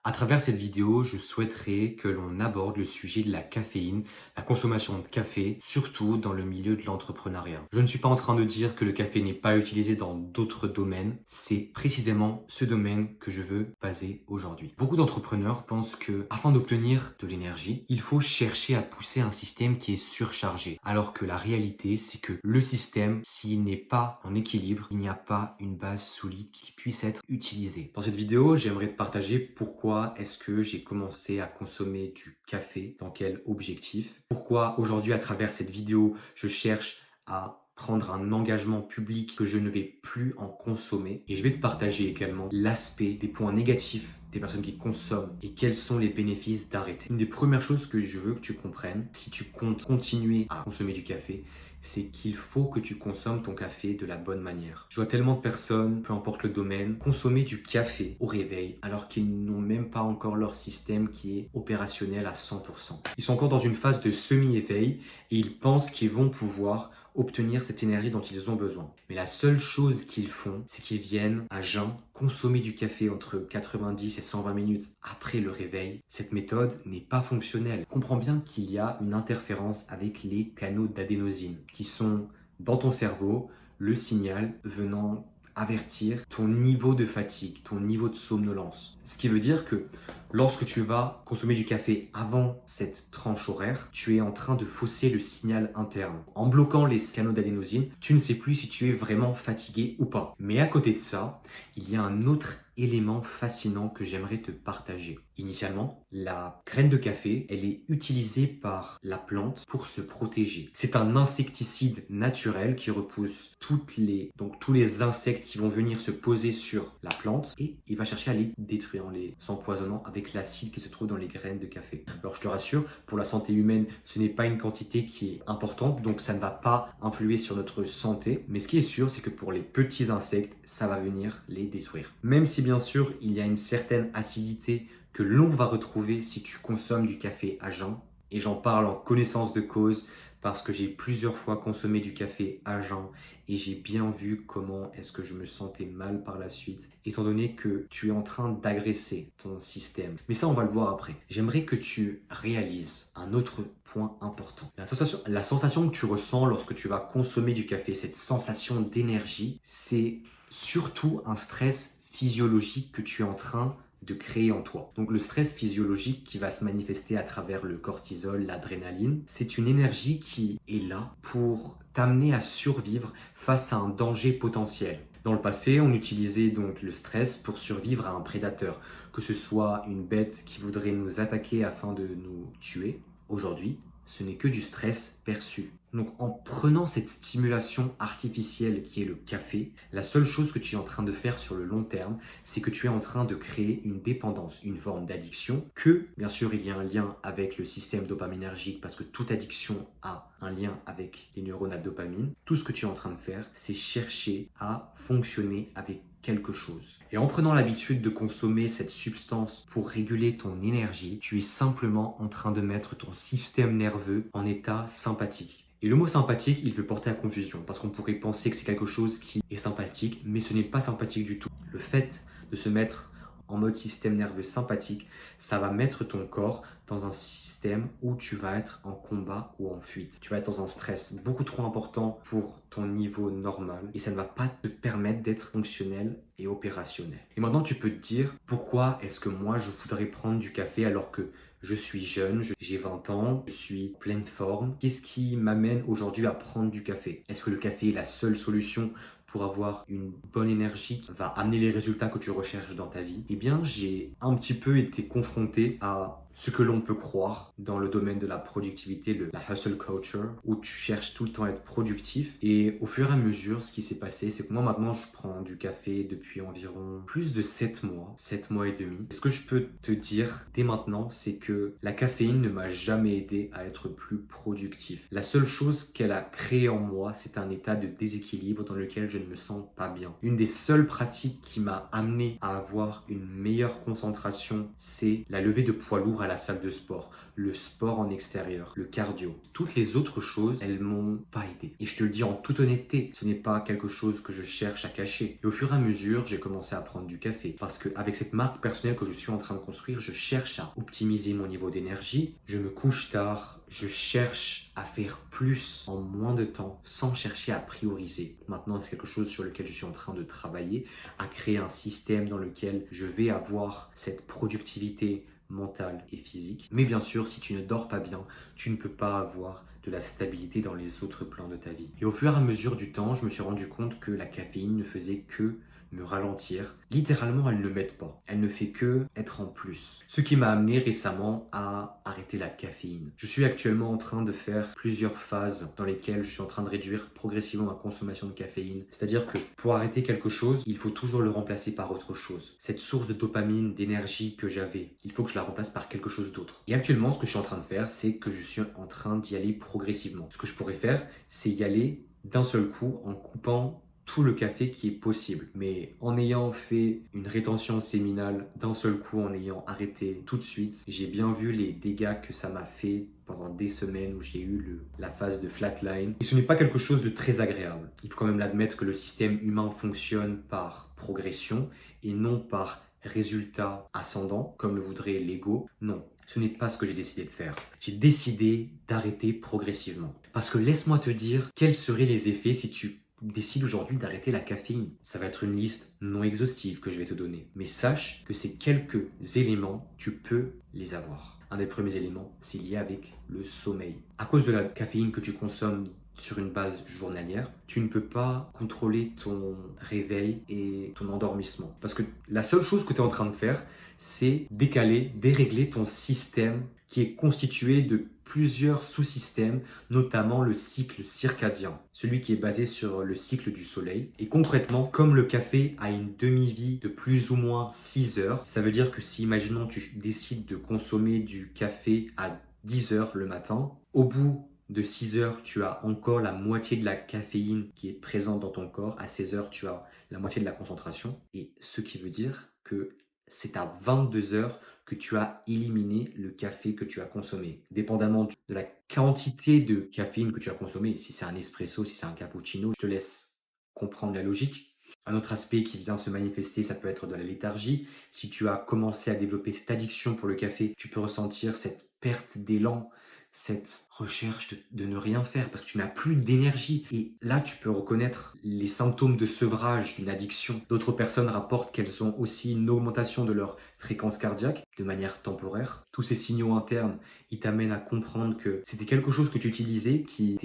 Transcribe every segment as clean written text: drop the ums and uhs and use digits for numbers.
À travers cette vidéo, je souhaiterais que l'on aborde le sujet de la caféine, la consommation de café, surtout dans le milieu de l'entrepreneuriat. Je ne suis pas en train de dire que le café n'est pas utilisé dans d'autres domaines, c'est précisément ce domaine que je veux baser aujourd'hui. Beaucoup d'entrepreneurs pensent que, afin d'obtenir de l'énergie, il faut chercher à pousser un système qui est surchargé, alors que la réalité, c'est que le système, s'il n'est pas en équilibre, il n'y a pas une base solide qui puisse être utilisée. Dans cette vidéo, j'aimerais te partager pourquoi est-ce que j'ai commencé à consommer du café, dans quel objectif, pourquoi aujourd'hui à travers cette vidéo, je cherche à prendre un engagement public que je ne vais plus en consommer. Et je vais te partager également l'aspect des points négatifs des personnes qui consomment et quels sont les bénéfices d'arrêter. Une des premières choses que je veux que tu comprennes, si tu comptes continuer à consommer du café, c'est qu'il faut que tu consommes ton café de la bonne manière. Je vois tellement de personnes, peu importe le domaine, consommer du café au réveil alors qu'ils n'ont même pas encore leur système qui est opérationnel à 100%. Ils sont encore dans une phase de semi-éveil et ils pensent qu'ils vont pouvoir obtenir cette énergie dont ils ont besoin. Mais la seule chose qu'ils font, c'est qu'ils viennent à jeun consommer du café entre 90 et 120 minutes après le réveil. Cette méthode n'est pas fonctionnelle. Comprends bien qu'il y a une interférence avec les canaux d'adénosine qui sont dans ton cerveau, le signal venant avertir ton niveau de fatigue, ton niveau de somnolence. Ce qui veut dire que lorsque tu vas consommer du café avant cette tranche horaire, tu es en train de fausser le signal interne. En bloquant les canaux d'adénosine, tu ne sais plus si tu es vraiment fatigué ou pas. Mais à côté de ça, il y a un autre élément fascinant que j'aimerais te partager. Initialement, la graine de café, elle est utilisée par la plante pour se protéger. C'est un insecticide naturel qui repousse tous les insectes qui vont venir se poser sur la plante et il va chercher à les détruire en les empoisonnant avec l'acide qui se trouve dans les graines de café. Alors je te rassure, pour la santé humaine, ce n'est pas une quantité qui est importante, donc ça ne va pas influer sur notre santé. Mais ce qui est sûr, c'est que pour les petits insectes, ça va venir les détruire. Même si bien sûr, il y a une certaine acidité que l'on va retrouver si tu consommes du café à jeun. Et j'en parle en connaissance de cause parce que j'ai plusieurs fois consommé du café à jeun et j'ai bien vu comment est-ce que je me sentais mal par la suite, étant donné que tu es en train d'agresser ton système. Mais ça, on va le voir après. J'aimerais que tu réalises un autre point important. La sensation que tu ressens lorsque tu vas consommer du café, cette sensation d'énergie, c'est surtout un stress physiologique que tu es en train de créer en toi. Donc le stress physiologique qui va se manifester à travers le cortisol, l'adrénaline, c'est une énergie qui est là pour t'amener à survivre face à un danger potentiel. Dans le passé, on utilisait donc le stress pour survivre à un prédateur, que ce soit une bête qui voudrait nous attaquer afin de nous tuer. Aujourd'hui, ce n'est que du stress perçu. Donc en prenant cette stimulation artificielle qui est le café, la seule chose que tu es en train de faire sur le long terme, c'est que tu es en train de créer une dépendance, une forme d'addiction, que bien sûr il y a un lien avec le système dopaminergique parce que toute addiction a un lien avec les neurones à dopamine. Tout ce que tu es en train de faire, c'est chercher à fonctionner avec quelque chose. Et en prenant l'habitude de consommer cette substance pour réguler ton énergie, tu es simplement en train de mettre ton système nerveux en état sympathique. Et le mot sympathique, il peut porter à confusion parce qu'on pourrait penser que c'est quelque chose qui est sympathique, mais ce n'est pas sympathique du tout. Le fait de se mettre en mode système nerveux sympathique, ça va mettre ton corps dans un système où tu vas être en combat ou en fuite. Tu vas être dans un stress beaucoup trop important pour ton niveau normal et ça ne va pas te permettre d'être fonctionnel et opérationnel. Et maintenant, tu peux te dire, pourquoi est-ce que moi, je voudrais prendre du café alors que je suis jeune, j'ai 20 ans, je suis en pleine forme. Qu'est-ce qui m'amène aujourd'hui à prendre du café? Est-ce que le café est la seule solution pour avoir une bonne énergie qui va amener les résultats que tu recherches dans ta vie? Eh bien, j'ai un petit peu été confronté à ce que l'on peut croire dans le domaine de la productivité, la hustle culture, où tu cherches tout le temps à être productif. Et au fur et à mesure, ce qui s'est passé, c'est que moi maintenant, je prends du café depuis environ plus de 7 mois et demi. Ce que je peux te dire dès maintenant, c'est que la caféine ne m'a jamais aidé à être plus productif. La seule chose qu'elle a créé en moi, c'est un état de déséquilibre dans lequel je ne me sens pas bien. Une des seules pratiques qui m'a amené à avoir une meilleure concentration, c'est la levée de poids lourds à à la salle de sport, le sport en extérieur, le cardio. Toutes les autres choses, elles m'ont pas aidé. Et je te le dis en toute honnêteté, ce n'est pas quelque chose que je cherche à cacher. Et au fur et à mesure, j'ai commencé à prendre du café. Parce qu'avec cette marque personnelle que je suis en train de construire, je cherche à optimiser mon niveau d'énergie. Je me couche tard, je cherche à faire plus en moins de temps sans chercher à prioriser. Maintenant, c'est quelque chose sur lequel je suis en train de travailler, à créer un système dans lequel je vais avoir cette productivité mentale et physique. Mais bien sûr, si tu ne dors pas bien, tu ne peux pas avoir de la stabilité dans les autres plans de ta vie. Et au fur et à mesure du temps, je me suis rendu compte que la caféine ne faisait que me ralentir. Littéralement, elle ne m'aide pas. Elle ne fait que être en plus. Ce qui m'a amené récemment à arrêter la caféine. Je suis actuellement en train de faire plusieurs phases dans lesquelles je suis en train de réduire progressivement ma consommation de caféine. C'est-à-dire que pour arrêter quelque chose, il faut toujours le remplacer par autre chose. Cette source de dopamine, d'énergie que j'avais, il faut que je la remplace par quelque chose d'autre. Et actuellement, ce que je suis en train de faire, c'est que je suis en train d'y aller progressivement. Ce que je pourrais faire, c'est y aller d'un seul coup en coupant tout le café qui est possible. Mais en ayant fait une rétention séminale d'un seul coup, en ayant arrêté tout de suite, j'ai bien vu les dégâts que ça m'a fait pendant des semaines où j'ai eu la phase de flatline. Et ce n'est pas quelque chose de très agréable. Il faut quand même l'admettre que le système humain fonctionne par progression et non par résultat ascendant, comme le voudrait l'ego. Non, ce n'est pas ce que j'ai décidé de faire. J'ai décidé d'arrêter progressivement. Parce que laisse-moi te dire quels seraient les effets si tu décides aujourd'hui d'arrêter la caféine. Ça va être une liste non exhaustive que je vais te donner. Mais sache que ces quelques éléments, tu peux les avoir. Un des premiers éléments, c'est lié avec le sommeil. À cause de la caféine que tu consommes sur une base journalière, tu ne peux pas contrôler ton réveil et ton endormissement. Parce que la seule chose que tu es en train de faire, c'est décaler, dérégler ton système qui est constitué de plusieurs sous-systèmes, notamment le cycle circadien, celui qui est basé sur le cycle du soleil. Et concrètement, comme le café a une demi-vie de plus ou moins 6 heures, ça veut dire que si, imaginons, tu décides de consommer du café à 10 heures le matin, au bout de 6 heures, tu as encore la moitié de la caféine qui est présente dans ton corps. À 16 heures, tu as la moitié de la concentration. Et ce qui veut dire que c'est à 22 heures que tu as éliminé le café que tu as consommé. Dépendamment de la quantité de caféine que tu as consommé, si c'est un espresso, si c'est un cappuccino, je te laisse comprendre la logique. Un autre aspect qui vient se manifester, ça peut être de la léthargie. Si tu as commencé à développer cette addiction pour le café, tu peux ressentir cette perte d'élan, cette recherche de ne rien faire parce que tu n'as plus d'énergie. Et là, tu peux reconnaître les symptômes de sevrage d'une addiction. D'autres personnes rapportent qu'elles ont aussi une augmentation de leur fréquence cardiaque de manière temporaire. Tous ces signaux internes, ils t'amènent à comprendre que c'était quelque chose que tu utilisais qui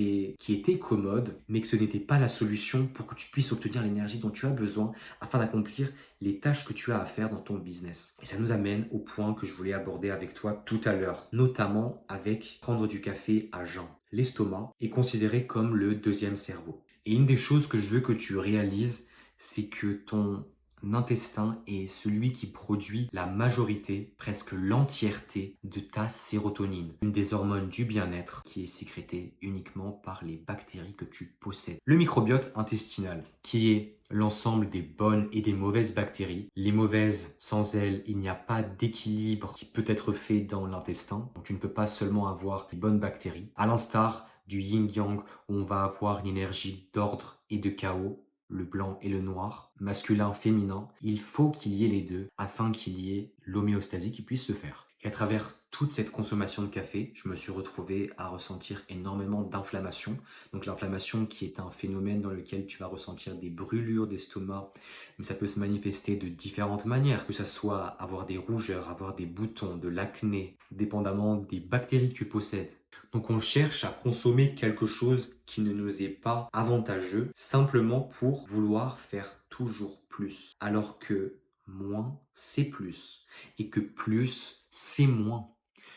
était commode, mais que ce n'était pas la solution pour que tu puisses obtenir l'énergie dont tu as besoin afin d'accomplir les tâches que tu as à faire dans ton business. Et ça nous amène au point que je voulais aborder avec toi tout à l'heure, notamment avec prendre du café à jeun. L'estomac est considéré comme le deuxième cerveau. Et une des choses que je veux que tu réalises, c'est que ton intestin est celui qui produit la majorité, presque l'entièreté de ta sérotonine, une des hormones du bien-être qui est sécrétée uniquement par les bactéries que tu possèdes. Le microbiote intestinal, qui est l'ensemble des bonnes et des mauvaises bactéries. Les mauvaises, sans elles, il n'y a pas d'équilibre qui peut être fait dans l'intestin. Donc tu ne peux pas seulement avoir les bonnes bactéries. À l'instar du yin-yang, où on va avoir une énergie d'ordre et de chaos, le blanc et le noir, masculin, féminin, il faut qu'il y ait les deux afin qu'il y ait l'homéostasie qui puisse se faire. Et à travers toute cette consommation de café, je me suis retrouvé à ressentir énormément d'inflammation. Donc l'inflammation qui est un phénomène dans lequel tu vas ressentir des brûlures d'estomac, mais ça peut se manifester de différentes manières, que ce soit avoir des rougeurs, avoir des boutons, de l'acné, dépendamment des bactéries que tu possèdes. Donc on cherche à consommer quelque chose qui ne nous est pas avantageux, simplement pour vouloir faire toujours plus. Alors que moins, c'est plus. Et que plus, c'est moins.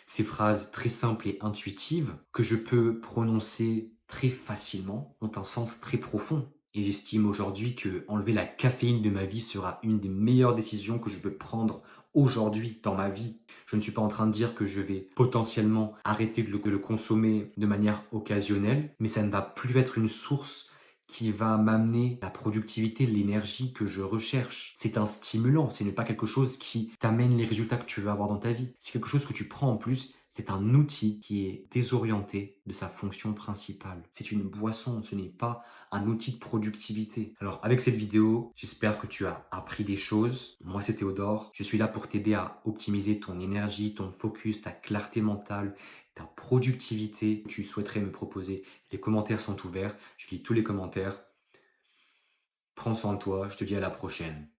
Ces phrases très simples et intuitives que je peux prononcer très facilement ont un sens très profond. Et j'estime aujourd'hui que enlever la caféine de ma vie sera une des meilleures décisions que je peux prendre aujourd'hui dans ma vie. Je ne suis pas en train de dire que je vais potentiellement arrêter de le consommer de manière occasionnelle, mais ça ne va plus être une source qui va m'amener la productivité, l'énergie que je recherche. C'est un stimulant, ce n'est pas quelque chose qui t'amène les résultats que tu veux avoir dans ta vie. C'est quelque chose que tu prends en plus, c'est un outil qui est désorienté de sa fonction principale. C'est une boisson, ce n'est pas un outil de productivité. Alors avec cette vidéo, j'espère que tu as appris des choses. Moi c'est Théodore, je suis là pour t'aider à optimiser ton énergie, ton focus, ta clarté mentale, ta productivité. Tu souhaiterais me proposer, les commentaires sont ouverts, je lis tous les commentaires. Prends soin de toi, je te dis à la prochaine.